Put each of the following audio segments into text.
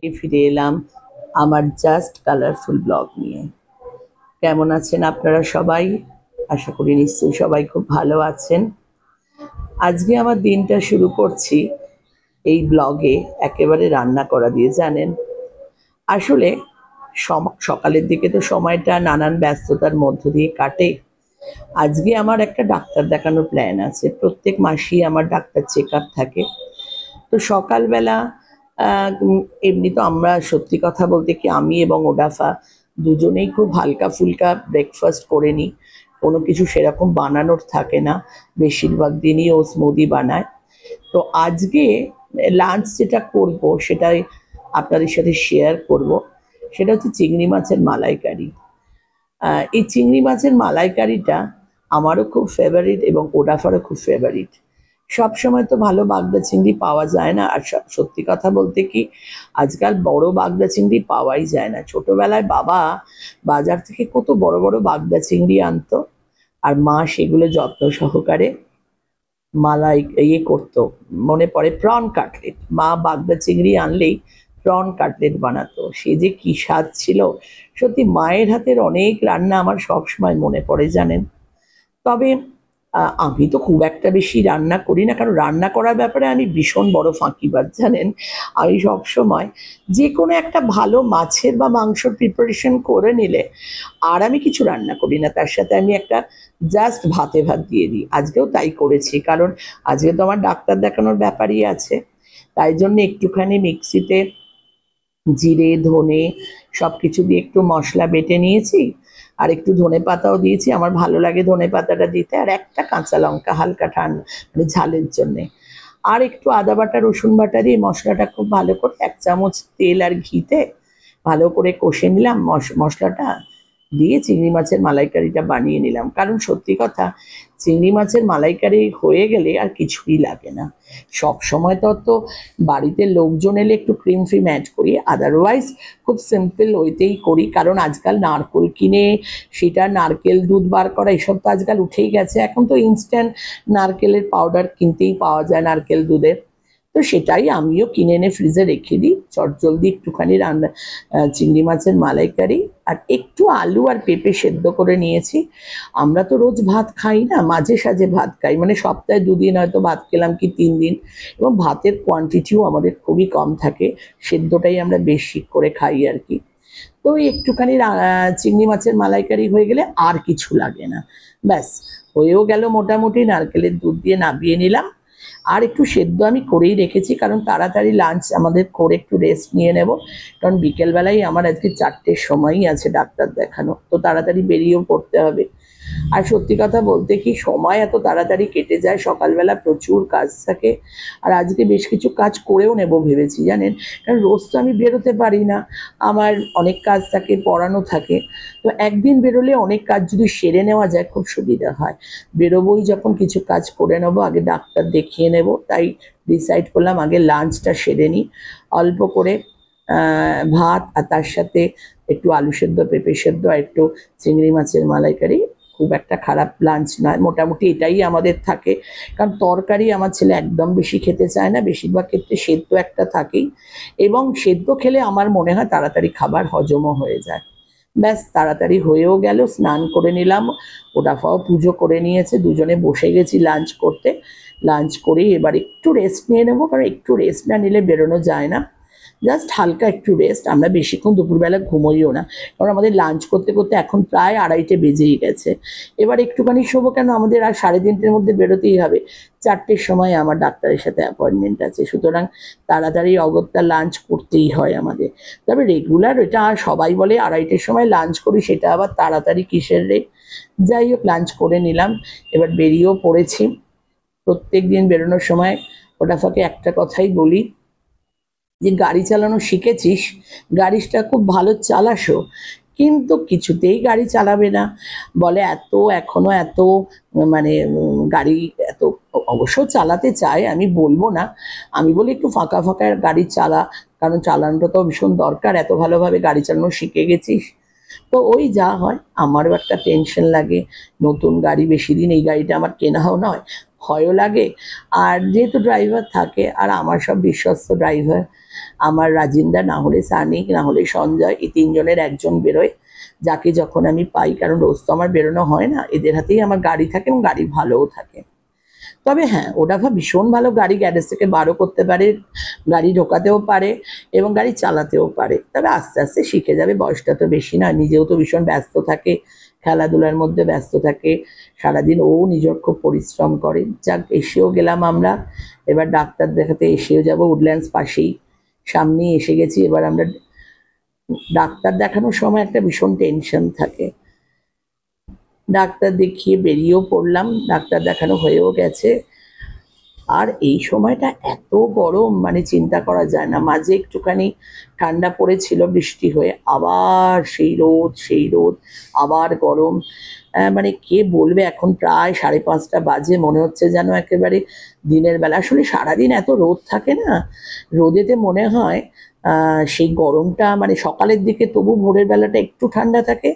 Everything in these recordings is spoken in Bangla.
ফিরে এলাম আমার জাস্ট কালারফুল ব্লগ নিয়ে। কেমন আছেন আপনারা সবাই? আশা করি নিশ্চয়ই সবাই খুব ভালো আছেন। আজকে আমার দিনটা শুরু করছি এই ব্লগে একেবারে রান্না করা দিয়ে। জানেন, আসলে সকালের দিকে তো সময়টা নানান ব্যস্ততার মধ্য দিয়ে কাটে। আজকে আমার একটা ডাক্তার দেখানোর প্ল্যান আছে। প্রত্যেক মাসেই আমার ডাক্তার চেক আপ থাকে। তো সকালবেলা এমনি তো আমরা সত্যি কথা বলতে কি আমি এবং ওডাফা দুজনেই খুব হালকা ফুলকা ব্রেকফাস্ট করে নিই। কোনো কিছু সেরকম বানানোর থাকে না, বেশিরভাগ দিনই ও স্মুদি বানায়। তো আজকে লাঞ্চ যেটা করব সেটাই আপনাদের সাথে শেয়ার করব। সেটা হচ্ছে চিংড়ি মাছের মালাইকারি। এই চিংড়ি মাছের মালাইকারিটা আমারও খুব ফেভারিট এবং ওডাফারও খুব ফেভারিট। সবসময় তো ভালো বাগদা চিংড়ি পাওয়া যায় না, আর সত্যি কথা বলতে কি আজকাল বড় বাগদা চিংড়ি পাওয়াই যায় না। ছোটবেলায় বাবা বাজার থেকে কত বড় বড় বাগদা চিংড়ি আনতো, আর মা সেগুলো যত্ন সহকারে মালাই করতো। মনে পড়ে প্রন কাটলেট, মা বাগদা চিংড়ি আনলেই প্রন কাটলেট বানাতো। সে যে কি স্বাদ ছিল! সত্যি মায়ের হাতের অনেক রান্না আমার সবসময় মনে পড়ে, জানেন। তবে আমি তো খুব একটা বেশি রান্না করি না, কারণ রান্না করার ব্যাপারে আমি ভীষণ বড় ফাঁকিবাজ, জানেন। আমি সবসময় যে কোনো একটা ভালো মাছের বা মাংসর প্রিপারেশন করে নিলে আর আমি কিছু রান্না করি না, তার সাথে আমি একটা জাস্ট ভাতে ভাত দিয়ে দিই। আজকেও তাই করেছি, কারণ আজকে তো আমার ডাক্তার দেখানোর ব্যাপারই আছে। তাই জন্য একটুখানি মিক্সিতে জিরে ধনে সব কিছু দিয়ে একটু মশলা বেটে নিয়েছি, আর একটু ধনে পাতাও দিয়েছি। আমার ভালো লাগে ধনে পাতাটা দিতে। আর একটা কাঁচা লঙ্কা হালকা ঠান্ডা মানে ঝালের জন্যে, আর একটু আদা বাটা রসুন বাটা দিয়ে মশলাটা খুব ভালো করে 1 চামচ তেল আর ঘিতে ভালো করে কষে নিলাম। মশলাটা দিয়ে চিংড়ি মাছের মালাইকারিটা বানিয়ে নিলাম। কারণ সত্যি কথা, চিংড়ি মাছের মালাইকারি হয়ে গেলে আর কিছুই লাগে না। সব সময় তো বাড়িতে লোকজন এলে একটু ক্রিম ফ্রিম অ্যাড করি, আদারওয়াইজ খুব সিম্পল ওইতেই করি। কারণ আজকাল নারকেল কিনে সেটা নারকেল দুধ বার করা এসব তো আজকাল উঠেই গেছে। এখন তো ইনস্ট্যান্ট নারকেলের পাউডার কিনতেই পাওয়া যায় নারকেল দুধের। তো সেটাই আমিও কিনে এনে ফ্রিজে রেখে দিই। চটজলদি একটুখানি রান্না চিংড়ি মাছের মালাইকারি আর একটু আলু আর পেঁপে সেদ্ধ করে নিয়েছি। আমরা তো রোজ ভাত খাই না, মাঝে সাঝে ভাত খাই, মানে সপ্তাহে 2 দিন হয়তো ভাত খেলাম কি 3 দিন। এবং ভাতের কোয়ান্টিটিও আমাদের খুবই কম থাকে, সেদ্ধটাই আমরা বেশি করে খাই আর কি। তো একটুখানি চিংড়ি মাছের মালাইকারি হয়ে গেলে আর কিছু লাগে না, ব্যাস হয়েও গেল মোটামুটি। নারকেলের দুধ দিয়ে নামিয়ে নিলাম। আর একটু সেদ্ধ আমি করেই রেখেছি, কারণ তাড়াতাড়ি লাঞ্চ আমাদের করে একটু রেস্ট নিয়ে নেব। কারণ বিকেলবেলায় আমার আজকে 4টের সময়ই আছে ডাক্তার দেখানো, তো তাড়াতাড়ি বেরিয়েও পড়তে হবে। আর সত্যি কথা বলতে কি সময় এত তাড়াতাড়ি কেটে যায়, সকালবেলা প্রচুর কাজ থাকে। আর আজকে বেশ কিছু কাজ করেও নেব ভেবেছি, জানেন। কারণ রোজ তো আমি বেরোতে পারি না, আমার অনেক কাজ থাকে, পড়ানো থাকে। তো একদিন বেরোলে অনেক কাজ যদি সেরে নেওয়া যায় খুব সুবিধা হয়। বেরোবোই যখন কিছু কাজ করে নেবো, আগে ডাক্তার দেখিয়ে নেব। তাই ডিসাইড করলাম আগে লাঞ্চটা সেরে নিই। অল্প করে ভাত, আর তার সাথে একটু আলু সেদ্ধ পেঁপে সেদ্ধ আর একটু চিংড়ি মাছের মালাইকারি। খুব একটা খারাপ লাঞ্চ নয়, মোটামুটি এটাই আমাদের থাকে। কারণ তরকারি আমার ছেলে একদম বেশি খেতে চায় না, বেশিরভাগ ক্ষেত্রে সেদ্ধ একটা থাকেই। এবং সেদ্ধ খেলে আমার মনে হয় তাড়াতাড়ি খাবার হজমও হয়ে যায়। ব্যাস তাড়াতাড়ি হয়েও গেল, স্নান করে নিলাম, ওডাফাও পুজো করে নিয়েছে, দুজনে বসে গেছি লাঞ্চ করতে। লাঞ্চ করেই এবার একটু রেস্ট নিয়ে নেবো, কারণ একটু রেস্ট না নিলে বেরোনো যায় না। জাস্ট হালকা একটু রেস্ট। আমরা বেশিক্ষণ দুপুরবেলা ঘুমোইও না, কারণ আমাদের লাঞ্চ করতে করতে এখন প্রায় 2:30 বেজেই গেছে। এবার একটুখানি শোবো, কেন আমাদের আর 3:30-র মধ্যে বেরোতেই হবে। 4টের সময় আমার ডাক্তারের সাথে অ্যাপয়েন্টমেন্ট আছে, সুতরাং তাড়াতাড়ি অগত্যা লাঞ্চ করতেই হয় আমাদের। তবে রেগুলার এটা সবাই বলে 2:30-র সময় লাঞ্চ করি, সেটা আবার তাড়াতাড়ি কিসের রে। যাই হোক, লাঞ্চ করে নিলাম, এবার বেরিয়েও পড়েছি। প্রত্যেক দিন বেরোনোর সময় ওডাফাকে একটা কথাই বলি যে গাড়ি চালানো শিখেছিস, গাড়িটা খুব ভালো চালাসও, কিন্তু কিছুতেই গাড়ি চালাবে না। বলে এখনো এত মানে গাড়ি এত, অবশ্য চালাতে চায়, আমি বলবো না। আমি বলি একটু ফাঁকা ফাঁকা গাড়ি চালা, কারণ চালানোটা তো ভীষণ দরকার। এত ভালোভাবে গাড়ি চালানো শিখে গেছিস, তো ওই যা হয়, আমারও একটা টেনশন লাগে, নতুন গাড়ি, বেশি দিন এই গাড়িটা আমার কেনাও নয়, ভয়ও লাগে। আর যেহেতু ড্রাইভার থাকে, আর আমার সব বিশ্বস্ত ড্রাইভার, আমার রাজিন্দা, না হলে সানি, না হলে সঞ্জয়, এই তিনজনের একজন বেরোয়, যাকে যখন আমি পাই, কারণ রোজ তো আমার বেরোনো হয় না, এদের হাতেই আমার গাড়ি থাকে এবং গাড়ি ভালোও থাকে। তবে হ্যাঁ, ওডাভা ভীষণ ভালো গাড়ি, গ্যারেজ থেকে বারও করতে পারে, গাড়ি ঢোকাতেও পারে এবং গাড়ি চালাতেও পারে। তবে আস্তে আস্তে শিখে যাবে, বয়সটা তো বেশি না, নিজেও তো ভীষণ ব্যস্ত থাকে, খেলাধুলার মধ্যে ব্যস্ত থাকে সারাদিন, ও নিজের খুব পরিশ্রম করে। যাক, এসেও গেলাম আমরা, এবার ডাক্তার দেখাতে এসেও যাব, উডল্যান্ডস পাশেই, সামনেই এসে গেছি। এবার আমরা ডাক্তার দেখানোর সময় একটা ভীষণ টেনশন থাকে, ডাক্তার দেখিয়ে বেরিয়েও পড়লাম, ডাক্তার দেখানো হয়েও গেছে। আর এই সময়টা এত গরম, মানে চিন্তা করা যায় না। মাঝে একটুখানি ঠান্ডা পড়েছিল বৃষ্টি হয়ে, আবার সেই রোদ, সেই রোদ, আবার গরম। মানে কে বলবে, এখন প্রায় 5:30 বাজে, মনে হচ্ছে যেন একেবারে দিনের বেলা। আসলে সারাদিন এত রোদ থাকে না, রোদেতে মনে হয় সেই গরমটা, মানে সকালের দিকে তবু ভোরের বেলাটা একটু ঠান্ডা থাকে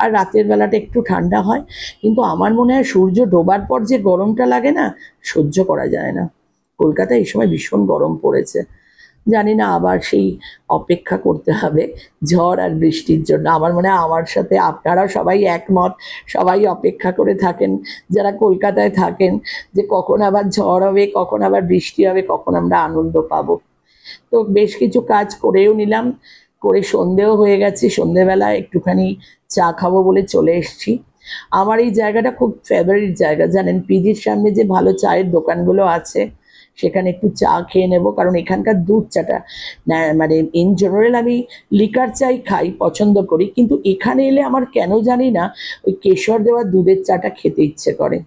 আর রাতের বেলাটা একটু ঠান্ডা হয়, কিন্তু আমার মনে হয় সূর্য ডোবার পর যে গরমটা লাগে না, সহ্য করা যায় না। কলকাতায় এই সময় ভীষণ গরম পড়েছে। জানি না, আবার সেই অপেক্ষা করতে হবে ঝড় আর বৃষ্টির জন্য। আমার মনে হয় আমার সাথে আপনারা সবাই একমত, সবাই অপেক্ষা করে থাকেন যারা কলকাতায় থাকেন, যে কখন আবার ঝড় হবে, কখন আবার বৃষ্টি হবে, কখন আমরা আনন্দ পাবো। তো বেশ কিছু কাজ করেও নিলাম, করে সন্ধেও হয়ে গেছে, সন্ধেবেলা একটুখানি চা খাবো বলে চলে এসেছি। আমার এই জায়গাটা খুব ফেভারিট জায়গা, জানেন, পিজির সামনে যে ভালো চায়ের দোকানগুলো আছে, সেখানে একটু চা খেয়ে নেব, কারণ এখানকার দুধ চাটা মানে ইন জেনারেল আমি লিকার চাই খাই, পছন্দ করি, কিন্তু এখানে এলে আমার কেন জানি না ওই কেশর দেওয়া দুধের চাটা খেতে ইচ্ছে করে।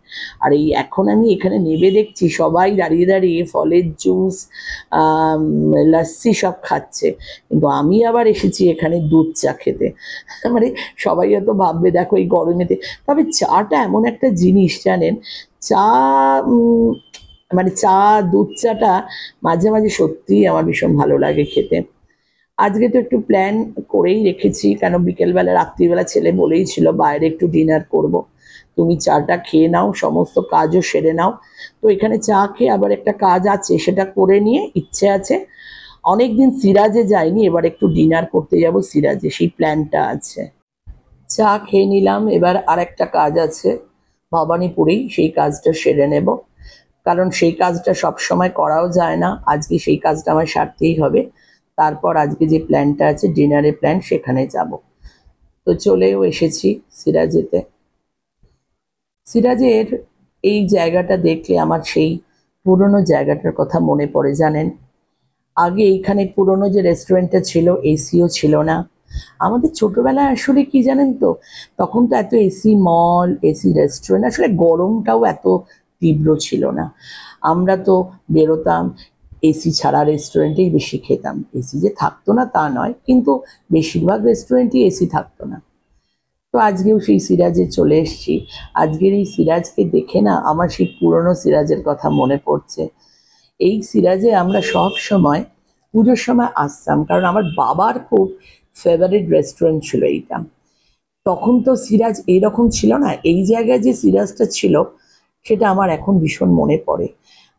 আর এই এখন আমি এখানে নেবে দেখছি সবাই দাঁড়িয়ে দাঁড়িয়ে ফলের জুস, লস্যি সব খাচ্ছে, কিন্তু আমি আবার এসেছি এখানে দুধ চা খেতে। মানে সবাই হয়তো ভাববে, দেখো এই গরমেতে। তবে চাটা এমন একটা জিনিস, জানেন, চা মানে চা, দুধ চাটা মাঝে মাঝে সত্যিই আমার ভীষণ ভালো লাগে খেতে। আজকে তো একটু প্ল্যান করেই রেখেছি, কেন বিকেলবেলা, রাত্রিবেলা ছেলে বলেই ছিল বাইরে একটু ডিনার করব, তুমি চাটা খেয়ে নাও, সমস্ত কাজও সেরে নাও। তো এখানে চা খেয়ে আবার একটা কাজ আছে, সেটা করে নিয়ে ইচ্ছে আছে, অনেকদিন সিরাজে যাইনি, এবার একটু ডিনার করতে যাব সিরাজে, সেই প্ল্যানটা আছে। চা খেয়ে নিলাম, এবার আর একটা কাজ আছে ভবানীপুরেই, সেই কাজটা সেরে নেব, কারণ সেই কাজটা সব সময় করাও যায় না, আজকে সেই কাজটা আমার সারতেই হবে। তারপর আজকে যে প্ল্যানটা আছে, ডিনারের প্ল্যান, সেখানে যাব। তো চলেও এসেছি সিরাজেতে। সিরাজের এই জায়গাটা দেখলে আমার সেই পুরনো জায়গাটার কথা মনে পড়ে, জানেন। আগে এইখানে পুরনো যে রেস্টুরেন্টটা ছিল, এসিও ছিল না। আমাদের ছোটবেলায় আসলে কি জানেন তো, তখন তো এত এসি মল, এসি রেস্টুরেন্ট, আসলে গরমটাও এত তীব্র ছিল না। আমরা তো বেরোতাম, এসি ছাড়া রেস্টুরেন্টেই বেশি খেতাম। এসি যে থাকতো না তা নয়, কিন্তু বেশিরভাগ রেস্টুরেন্টই এসি থাকতো না। তো আজকেও সেই সিরাজে চলে এসেছি। আজকের এই সিরাজকে দেখে না আমার সেই পুরনো সিরাজের কথা মনে পড়ছে। এই সিরাজে আমরা সব সময় পুজোর সময় আসতাম, কারণ আমার বাবার খুব ফেভারিট রেস্টুরেন্ট ছিল এইটা। তখন তো সিরাজ এইরকম ছিল না, এই জায়গায় যে সিরাজটা ছিল সেটা আমার এখন ভীষণ মনে পড়ে।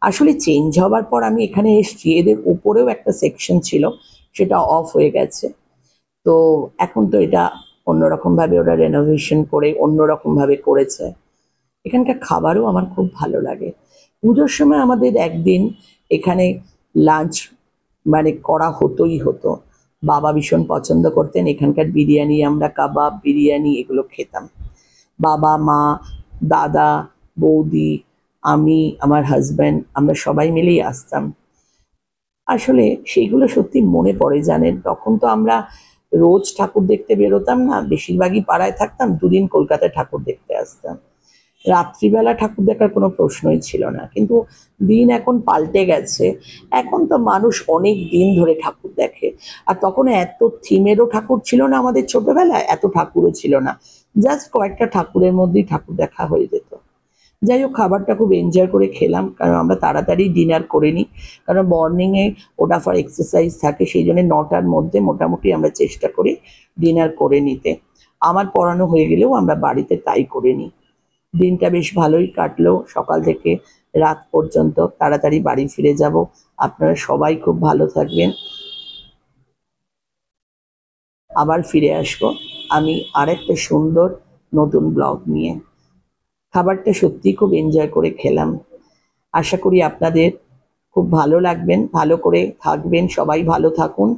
আসলে চেঞ্জ হবার পর আমি এখানে এসেছি, এদের উপরেও একটা সেকশন ছিল, সেটা অফ হয়ে গেছে। তো এখন তো এটা অন্যরকমভাবে ওরা রেনোভেশন করে অন্যরকমভাবে করেছে। এখানকার খাবারও আমার খুব ভালো লাগে। পুজোর সময় আমাদের একদিন এখানে লাঞ্চ মানে করা হতোই হতো। বাবা ভীষণ পছন্দ করতেন এখানকার বিরিয়ানি, আমরা কাবাব, বিরিয়ানি এগুলো খেতাম। বাবা, মা, দাদা, বৌদি, আমি, আমার হাজব্যান্ড, আমরা সবাই মিলেই আসতাম। আসলে সেইগুলো সত্যি মনে পড়ে, জানেন। তখন তো আমরা রোজ ঠাকুর দেখতে বেরোতাম না, বেশিরভাগই পাড়ায় থাকতাম, দুদিন কলকাতায় ঠাকুর দেখতে আসতাম। রাত্রিবেলা ঠাকুর দেখার কোনো প্রশ্নই ছিল না, কিন্তু দিন এখন পাল্টে গেছে। এখন তো মানুষ অনেক দিন ধরে ঠাকুর দেখে। আর তখন এত থিমেরও ঠাকুর ছিল না, আমাদের ছোটবেলায় এত ঠাকুরও ছিল না, জাস্ট কয়েকটা ঠাকুরের মধ্যেই ঠাকুর দেখা হয়ে যেত। যাই হোক, খাবারটা খুব এনজয় করে খেলাম, কারণ আমরা তাড়াতাড়ি ডিনার করে নিই, কারণ মর্নিংয়ে ওটা ফর এক্সারসাইজ থাকে, সেই জন্য 9টার মধ্যে মোটামুটি আমরা চেষ্টা করি ডিনার করে নিতে। আমার পড়ানো হয়ে গেলেও আমরা বাড়িতে তাই করে নিই। দিনটা বেশ ভালোই কাটলো, সকাল থেকে রাত পর্যন্ত। তাড়াতাড়ি বাড়ি ফিরে যাব। আপনারা সবাই খুব ভালো থাকবেন। আবার ফিরে আসবো আমি আরেকটা সুন্দর নতুন ব্লগ নিয়ে। খাবারটা সত্যিই খুব এনজয় করে খেলাম। আশা করি আপনাদের খুব ভালো লাগবেন, ভালো করে থাকবেন, সবাই ভালো থাকুন।